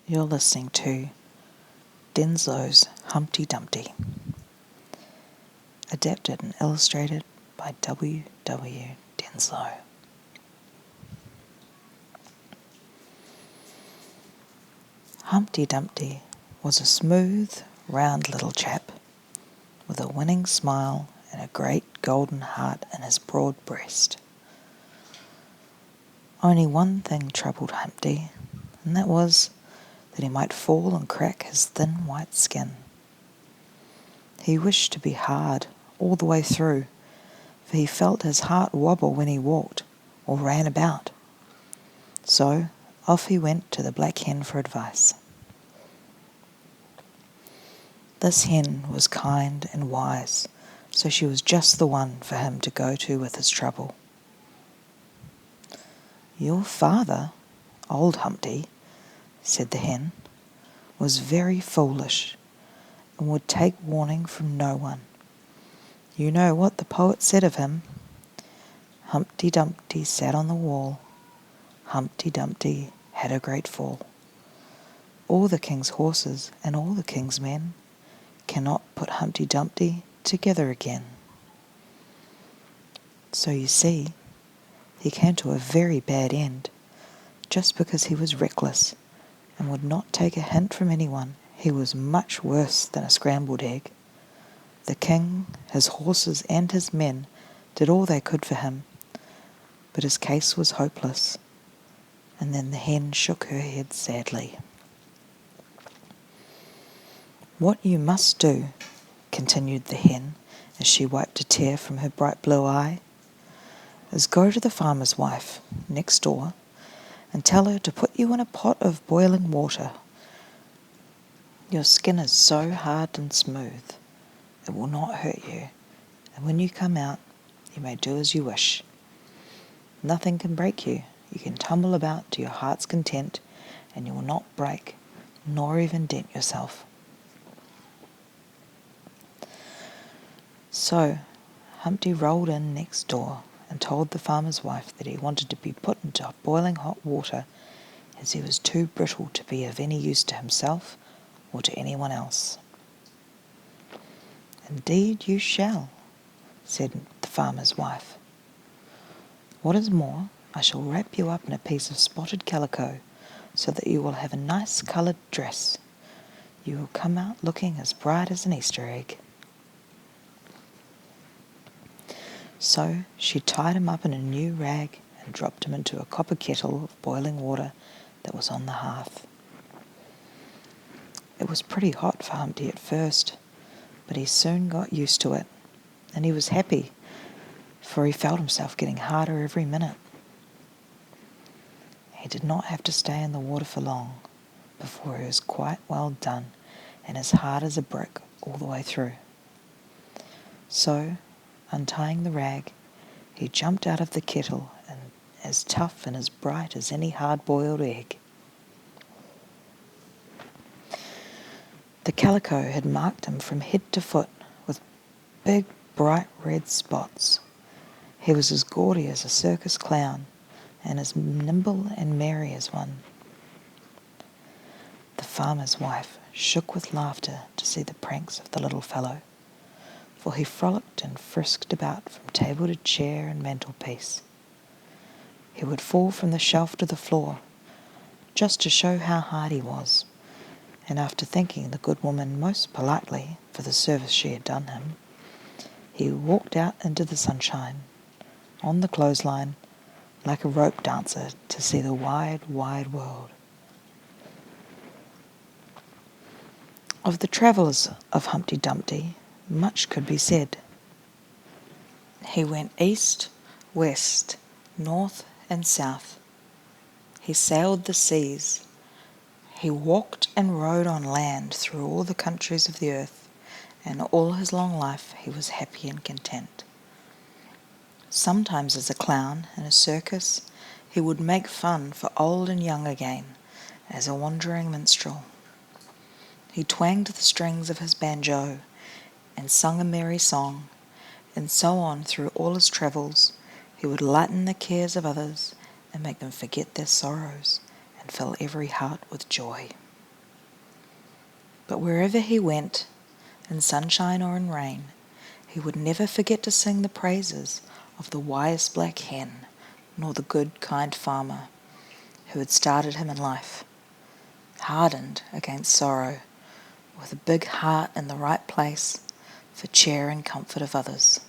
You're listening to Denslow's Humpty Dumpty, adapted and illustrated by W. W. Denslow. Humpty Dumpty was a smooth, round little chap with a winning smile and a great golden heart in his broad breast. Only one thing troubled Humpty, and that was that he might fall and crack his thin white skin. He wished to be hard all the way through, for he felt his heart wobble when he walked or ran about. So off he went to the Black Hen for advice. This hen was kind and wise, so she was just the one for him to go to with his trouble. "Your father, old Humpty," said the hen, "was very foolish and would take warning from no one. You know what the poet said of him: Humpty Dumpty sat on the wall, Humpty Dumpty had a great fall. All the king's horses and all the king's men cannot put Humpty Dumpty together again." So you see, he came to a very bad end, just because he was reckless and would not take a hint from anyone. He was much worse than a scrambled egg. The king, his horses, and his men did all they could for him, but his case was hopeless. And then the hen shook her head sadly. "What you must do," continued the hen as she wiped a tear from her bright blue eye, "is go to the farmer's wife next door and tell her to put you in a pot of boiling water. Your skin is so hard and smooth, it will not hurt you, and when you come out, you may do as you wish. Nothing can break you. You can tumble about to your heart's content, and you will not break, nor even dent yourself." So Humpty rolled in next door and told the farmer's wife that he wanted to be put into boiling hot water, as he was too brittle to be of any use to himself or to anyone else. "Indeed you shall," said the farmer's wife. "What is more, I shall wrap you up in a piece of spotted calico, so that you will have a nice coloured dress. You will come out looking as bright as an Easter egg." So she tied him up in a new rag and dropped him into a copper kettle of boiling water that was on the hearth. It was pretty hot for Humpty at first, but he soon got used to it, and he was happy, for he felt himself getting harder every minute. He did not have to stay in the water for long before he was quite well done and as hard as a brick all the way through. So, untying the rag, he jumped out of the kettle and as tough and as bright as any hard-boiled egg. The calico had marked him from head to foot with big, bright red spots. He was as gaudy as a circus clown and as nimble and merry as one. The farmer's wife shook with laughter to see the pranks of the little fellow, for he frolicked and frisked about from table to chair and mantelpiece. He would fall from the shelf to the floor, just to show how hard he was, and after thanking the good woman most politely for the service she had done him, he walked out into the sunshine, on the clothesline, like a rope dancer, to see the wide, wide world. Of the travels of Humpty Dumpty, much could be said. He went east, west, north and south. He sailed the seas. He walked and rode on land through all the countries of the earth, and all his long life he was happy and content. Sometimes as a clown in a circus, he would make fun for old and young again, as a wandering minstrel. He twanged the strings of his banjo and sung a merry song, and so on through all his travels. He would lighten the cares of others and make them forget their sorrows and fill every heart with joy. But wherever he went, in sunshine or in rain, he would never forget to sing the praises of the wise black hen, nor the good, kind farmer who had started him in life, hardened against sorrow, with a big heart in the right place for cheer and comfort of others.